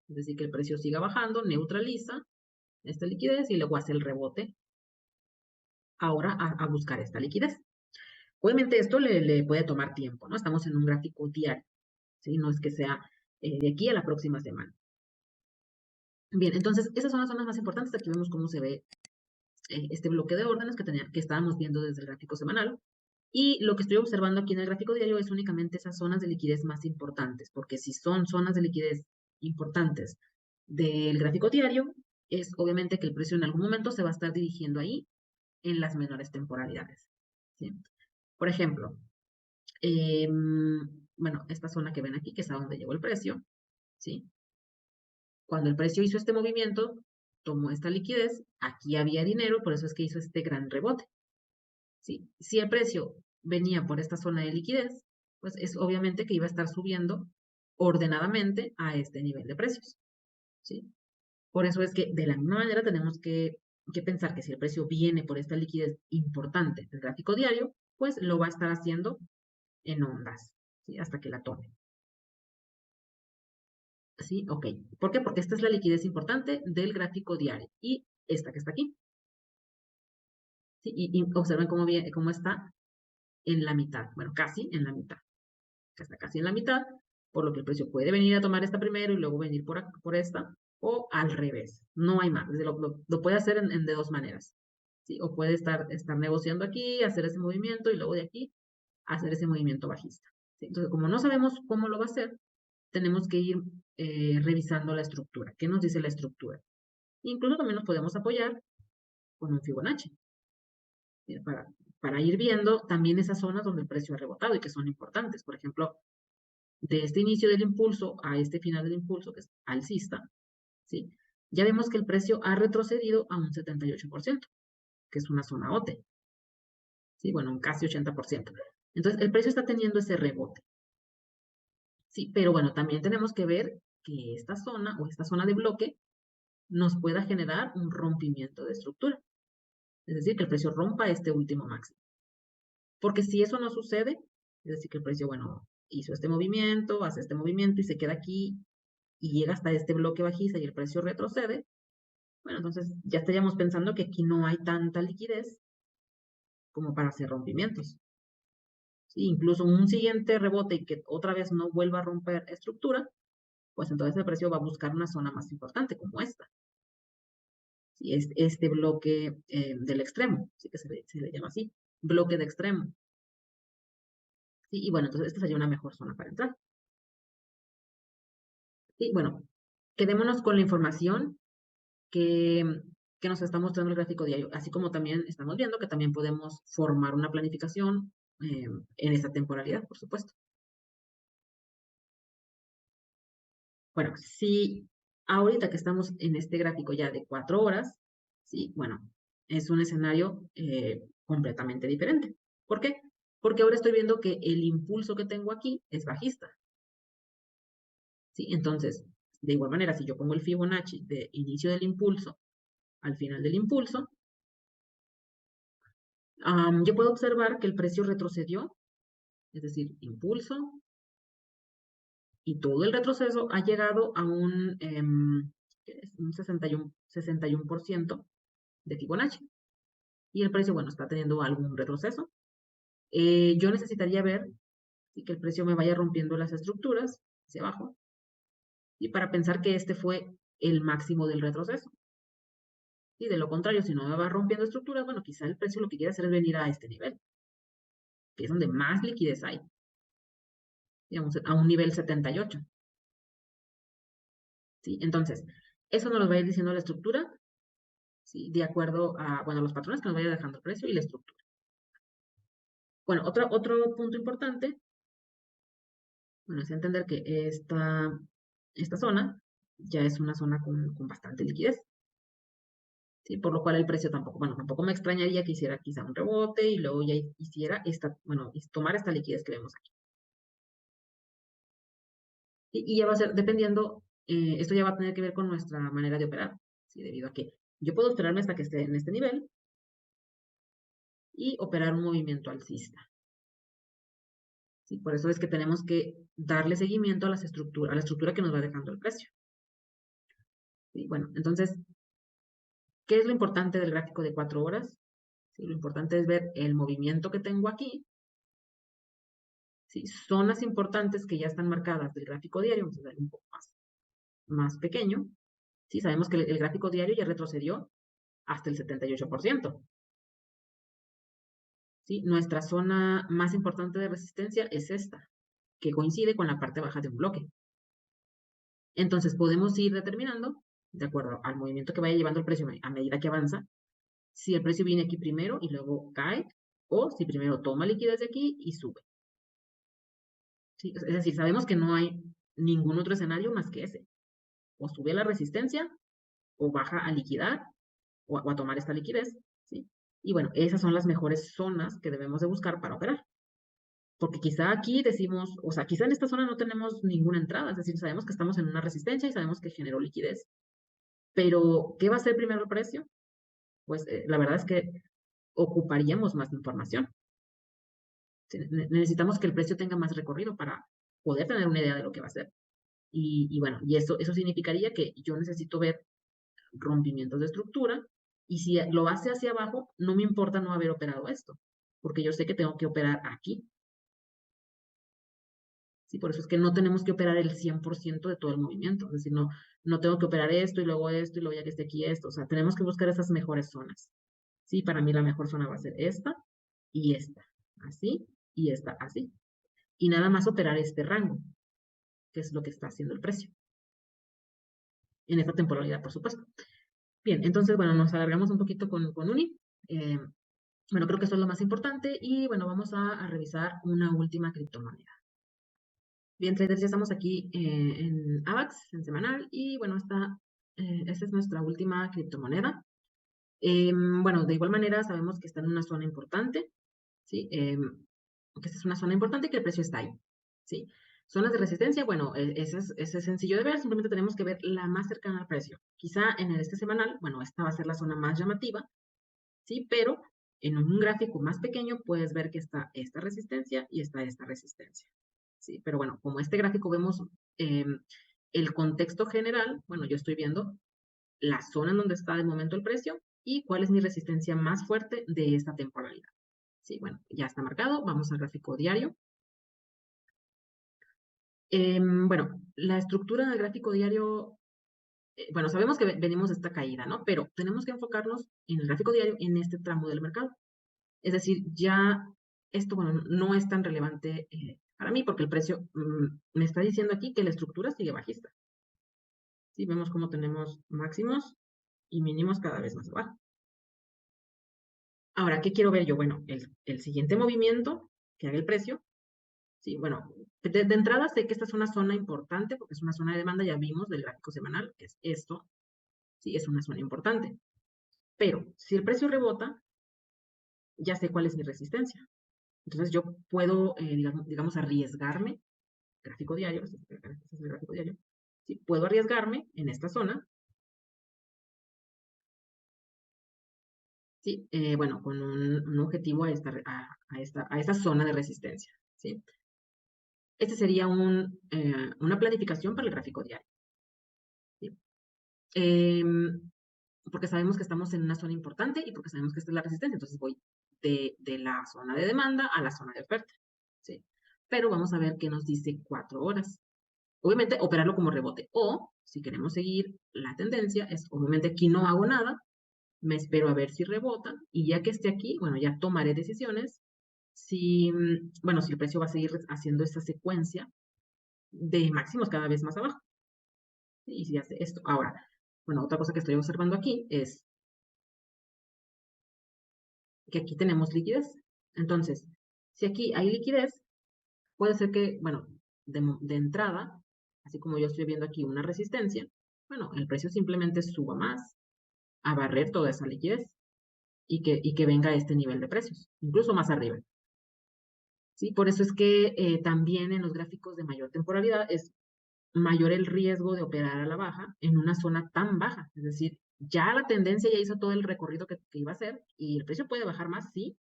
Es decir, que el precio siga bajando, neutraliza esta liquidez y luego hace el rebote ahora a buscar esta liquidez. Obviamente esto le puede tomar tiempo, ¿no? Estamos en un gráfico diario, ¿sí? No es que sea de aquí a la próxima semana. Bien, entonces esas son las zonas más importantes. Aquí vemos cómo se ve este bloque de órdenes que estábamos viendo desde el gráfico semanal. Y lo que estoy observando aquí en el gráfico diario es únicamente esas zonas de liquidez más importantes, porque si son zonas de liquidez importantes del gráfico diario, es obviamente que el precio en algún momento se va a estar dirigiendo ahí en las menores temporalidades. ¿Sí? Por ejemplo, bueno, esta zona que ven aquí, que es a donde llegó el precio, ¿sí? Cuando el precio hizo este movimiento, tomó esta liquidez, aquí había dinero, por eso es que hizo este gran rebote, ¿sí? Si el precio venía por esta zona de liquidez, pues es obviamente que iba a estar subiendo ordenadamente a este nivel de precios, ¿sí? Por eso es que de la misma manera tenemos que pensar que si el precio viene por esta liquidez importante del gráfico diario, pues lo va a estar haciendo en ondas, ¿sí? Hasta que la tome. ¿Sí? Ok. ¿Por qué? Porque esta es la liquidez importante del gráfico diario y esta que está aquí. ¿Sí? Y observen cómo está en la mitad. Bueno, casi en la mitad. Está casi en la mitad, por lo que el precio puede venir a tomar esta primero y luego venir por esta, o al revés. No hay más. Lo puede hacer de dos maneras. ¿Sí? O puede estar negociando aquí, hacer ese movimiento y luego de aquí hacer ese movimiento bajista. ¿Sí? Entonces, como no sabemos cómo lo va a hacer, tenemos que ir revisando la estructura. ¿Qué nos dice la estructura? Incluso también nos podemos apoyar con un Fibonacci para ir viendo también esas zonas donde el precio ha rebotado y que son importantes. Por ejemplo, de este inicio del impulso a este final del impulso, que es alcista, ¿sí? Ya vemos que el precio ha retrocedido a un 78%, que es una zona OTE, ¿sí? Bueno, un casi 80%. Entonces, el precio está teniendo ese rebote, ¿sí? Pero bueno, también tenemos que ver que esta zona o esta zona de bloque nos pueda generar un rompimiento de estructura. Es decir, que el precio rompa este último máximo. Porque si eso no sucede, es decir, que el precio, bueno, hizo este movimiento, hace este movimiento y se queda aquí y llega hasta este bloque bajista y el precio retrocede, bueno, entonces ya estaríamos pensando que aquí no hay tanta liquidez como para hacer rompimientos. Sí, incluso un siguiente rebote y que otra vez no vuelva a romper estructura, pues entonces el precio va a buscar una zona más importante como esta. Sí, es este bloque del extremo, sí que se le llama así, bloque de extremo. Sí, y bueno, entonces esta sería una mejor zona para entrar. Y bueno, quedémonos con la información que, que nos está mostrando el gráfico diario, así como también estamos viendo que también podemos formar una planificación en esta temporalidad, por supuesto. Bueno, si ahorita que estamos en este gráfico ya de 4 horas, sí, bueno, es un escenario completamente diferente. ¿Por qué? Porque ahora estoy viendo que el impulso que tengo aquí es bajista. ¿Sí? Entonces, de igual manera, si yo pongo el Fibonacci de inicio del impulso al final del impulso, yo puedo observar que el precio retrocedió, es decir, impulso, y todo el retroceso ha llegado a ¿qué es? Un 61% de Fibonacci. Y el precio, bueno, está teniendo algún retroceso. Yo necesitaría ver que el precio me vaya rompiendo las estructuras hacia abajo y para pensar que este fue el máximo del retroceso. Y de lo contrario, si no me va rompiendo estructuras, bueno, quizá el precio lo que quiere hacer es venir a este nivel, que es donde más liquidez hay, digamos, a un nivel 78. ¿Sí? Entonces, eso nos lo va a ir diciendo la estructura, ¿sí? De acuerdo a, bueno, los patrones que nos vaya dejando el precio y la estructura. Bueno, otro punto importante, bueno, es entender que esta zona ya es una zona con bastante liquidez, ¿sí? Por lo cual el precio tampoco, bueno, tampoco me extrañaría que hiciera quizá un rebote y luego ya hiciera bueno, tomar esta liquidez que vemos aquí. Y ya va a ser, dependiendo, esto ya va a tener que ver con nuestra manera de operar, ¿sí? Debido a que yo puedo esperarme hasta que esté en este nivel y operar un movimiento alcista. ¿Sí? Por eso es que tenemos que darle seguimiento a a la estructura que nos va dejando el precio. ¿Sí? Bueno, entonces, ¿qué es lo importante del gráfico de 4 horas? ¿Sí? Lo importante es ver el movimiento que tengo aquí. ¿Sí? Zonas importantes que ya están marcadas del gráfico diario, vamos a ver un poco más pequeño. ¿Sí? Sabemos que el gráfico diario ya retrocedió hasta el 78%. ¿Sí? Nuestra zona más importante de resistencia es esta, que coincide con la parte baja de un bloque. Entonces podemos ir determinando, de acuerdo al movimiento que vaya llevando el precio a medida que avanza, si el precio viene aquí primero y luego cae, o si primero toma liquidez de aquí y sube. ¿Sí? Es decir, sabemos que no hay ningún otro escenario más que ese. O sube a la resistencia, o baja a liquidar, o a tomar esta liquidez. ¿Sí? Y bueno, esas son las mejores zonas que debemos de buscar para operar. Porque quizá aquí decimos, o sea, quizá en esta zona no tenemos ninguna entrada, es decir, sabemos que estamos en una resistencia y sabemos que generó liquidez. Pero, ¿qué va a ser primero el precio? Pues la verdad es que ocuparíamos más información. Necesitamos que el precio tenga más recorrido para poder tener una idea de lo que va a ser. Y bueno, y eso significaría que yo necesito ver rompimientos de estructura y si lo hace hacia abajo, no me importa no haber operado esto, porque yo sé que tengo que operar aquí. Sí, por eso es que no tenemos que operar el 100% de todo el movimiento. Es decir, no tengo que operar esto y luego ya que esté aquí esto. O sea, tenemos que buscar esas mejores zonas. Sí, para mí la mejor zona va a ser esta y esta. Así y esta así. Y nada más operar este rango, que es lo que está haciendo el precio. En esta temporalidad, por supuesto. Bien, entonces, bueno, nos alargamos un poquito con UNI. Eh, bueno, creo que eso es lo más importante. Y bueno, vamos a revisar una última criptomoneda. Bien, traders, ya estamos aquí en AVAX, en semanal, y bueno, esta esa es nuestra última criptomoneda. Bueno, de igual manera sabemos que está en una zona importante, ¿sí? Que esta es una zona importante y que el precio está ahí, ¿sí? Zonas de resistencia, bueno, ese es sencillo de ver, simplemente tenemos que ver la más cercana al precio. Quizá en este semanal, bueno, esta va a ser la zona más llamativa, ¿sí? Pero en un gráfico más pequeño puedes ver que está esta resistencia y está esta resistencia, ¿sí? Pero bueno, como este gráfico vemos el contexto general, bueno, yo estoy viendo la zona en donde está de momento el precio y cuál es mi resistencia más fuerte de esta temporalidad. Sí, bueno, ya está marcado. Vamos al gráfico diario. Bueno, la estructura del gráfico diario, bueno, sabemos que venimos de esta caída, ¿no? Pero tenemos que enfocarnos en el gráfico diario en este tramo del mercado. Es decir, ya esto, bueno, no es tan relevante para mí porque el precio me está diciendo aquí que la estructura sigue bajista. Sí, vemos cómo tenemos máximos y mínimos cada vez más abajo. Ahora, ¿qué quiero ver yo? Bueno, el siguiente movimiento que haga el precio. Sí, bueno, de entrada sé que esta es una zona importante porque es una zona de demanda, ya vimos del gráfico semanal, que es esto. Sí, es una zona importante. Pero si el precio rebota, ya sé cuál es mi resistencia. Entonces yo puedo, digamos, arriesgarme, gráfico diario, este es el gráfico diario, sí, puedo arriesgarme en esta zona, sí, bueno, con un objetivo a esta zona de resistencia, ¿sí? Este sería una planificación para el gráfico diario, ¿sí? Porque sabemos que estamos en una zona importante y porque sabemos que esta es la resistencia, entonces voy de la zona de demanda a la zona de oferta, ¿sí? Pero vamos a ver qué nos dice 4 horas. Obviamente, operarlo como rebote. O, si queremos seguir la tendencia, es obviamente aquí no hago nada, me espero a ver si rebota y ya que esté aquí, bueno, ya tomaré decisiones si, bueno, si el precio va a seguir haciendo esta secuencia de máximos cada vez más abajo. Y si hace esto. Ahora, bueno, otra cosa que estoy observando aquí es que aquí tenemos liquidez. Entonces, si aquí hay liquidez, puede ser que, bueno, de entrada, así como yo estoy viendo aquí una resistencia, bueno, el precio simplemente suba más a barrer toda esa liquidez y que venga a este nivel de precios, incluso más arriba. ¿Sí? Por eso es que también en los gráficos de mayor temporalidad es mayor el riesgo de operar a la baja en una zona tan baja. Es decir, ya la tendencia ya hizo todo el recorrido que iba a hacer y el precio puede bajar más, sí,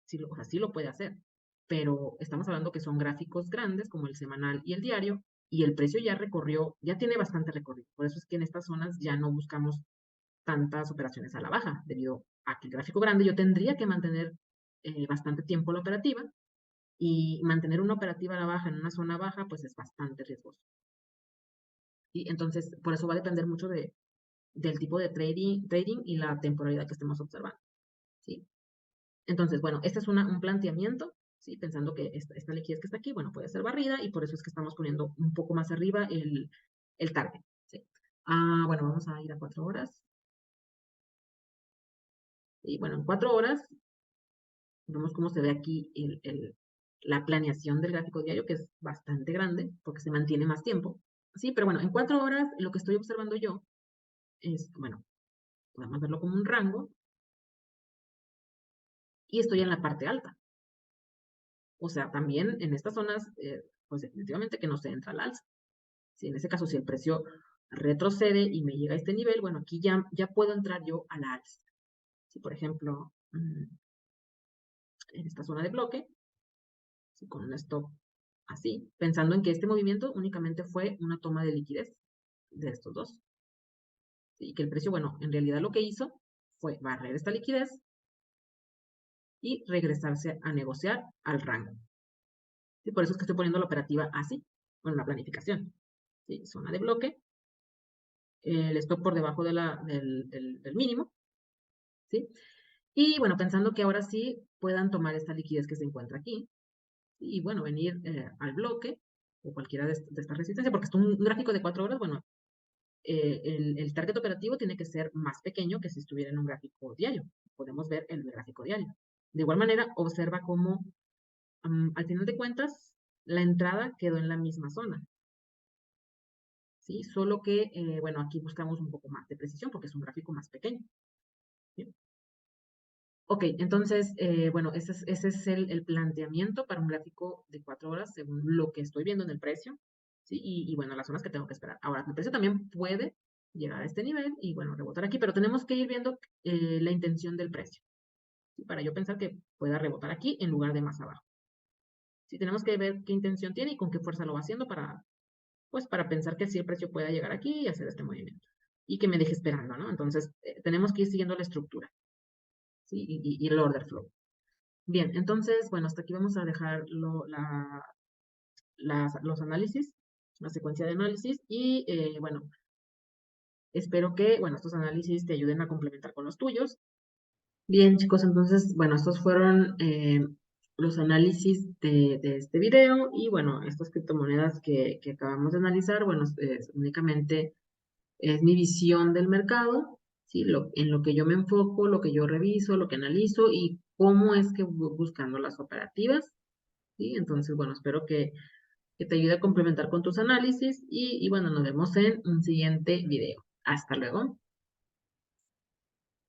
sí, o sea, sí lo puede hacer, pero estamos hablando que son gráficos grandes como el semanal y el diario y el precio ya recorrió, ya tiene bastante recorrido. Por eso es que en estas zonas ya no buscamos tantas operaciones a la baja, debido a que el gráfico grande yo tendría que mantener bastante tiempo la operativa y mantener una operativa a la baja en una zona baja pues es bastante riesgoso. Y entonces, por eso va a depender mucho del tipo de trading y la temporalidad que estemos observando. ¿Sí? Entonces, bueno, este es un planteamiento, ¿sí? Pensando que esta liquidez que está aquí, bueno, puede ser barrida y por eso es que estamos poniendo un poco más arriba el target, ¿sí? Bueno, vamos a ir a 4 horas. Y bueno, en 4 horas, vemos cómo se ve aquí la planeación del gráfico diario, que es bastante grande, porque se mantiene más tiempo. Sí, pero bueno, en 4 horas lo que estoy observando yo es, bueno, podemos verlo como un rango, y estoy en la parte alta. O sea, también en estas zonas, pues definitivamente que no se entra al alza. Si en ese caso, si el precio retrocede y me llega a este nivel, bueno, aquí ya puedo entrar yo a la alza. Si, por ejemplo, en esta zona de bloque, si con un stop así, pensando en que este movimiento únicamente fue una toma de liquidez de estos dos. Y que el precio, bueno, en realidad lo que hizo fue barrer esta liquidez y regresarse a negociar al rango. Y por eso es que estoy poniendo la operativa así, con la planificación. ¿Sí? Zona de bloque, el stop por debajo del mínimo, ¿sí? Y bueno, pensando que ahora sí puedan tomar esta liquidez que se encuentra aquí y bueno, venir al bloque o cualquiera de estas resistencias, porque es un gráfico de 4 horas, bueno, el target operativo tiene que ser más pequeño que si estuviera en un gráfico diario. Podemos ver el gráfico diario. De igual manera, observa cómo al final de cuentas la entrada quedó en la misma zona. ¿sí? Solo que, bueno, aquí buscamos un poco más de precisión porque es un gráfico más pequeño. ¿Sí? Ok, entonces, bueno, ese es el planteamiento para un gráfico de 4 horas según lo que estoy viendo en el precio, ¿sí? Y bueno, las zonas que tengo que esperar. Ahora, el precio también puede llegar a este nivel y bueno, rebotar aquí, pero tenemos que ir viendo la intención del precio, ¿sí? Para yo pensar que pueda rebotar aquí en lugar de más abajo. Sí, tenemos que ver qué intención tiene y con qué fuerza lo va haciendo para, pues, para pensar que sí el precio pueda llegar aquí y hacer este movimiento y que me deje esperando, ¿no? Entonces, tenemos que ir siguiendo la estructura, ¿sí? Y el order flow. Bien, entonces, bueno, hasta aquí vamos a dejar los análisis, la secuencia de análisis y, bueno, espero que, bueno, estos análisis te ayuden a complementar con los tuyos. Bien, chicos, entonces, bueno, estos fueron los análisis de este video y, bueno, estas criptomonedas que acabamos de analizar, bueno, únicamente es mi visión del mercado, ¿sí? En lo que yo me enfoco, lo que yo reviso, lo que analizo y cómo es que voy buscando las operativas, ¿sí? Entonces, bueno, espero que te ayude a complementar con tus análisis y bueno, nos vemos en un siguiente video. Hasta luego.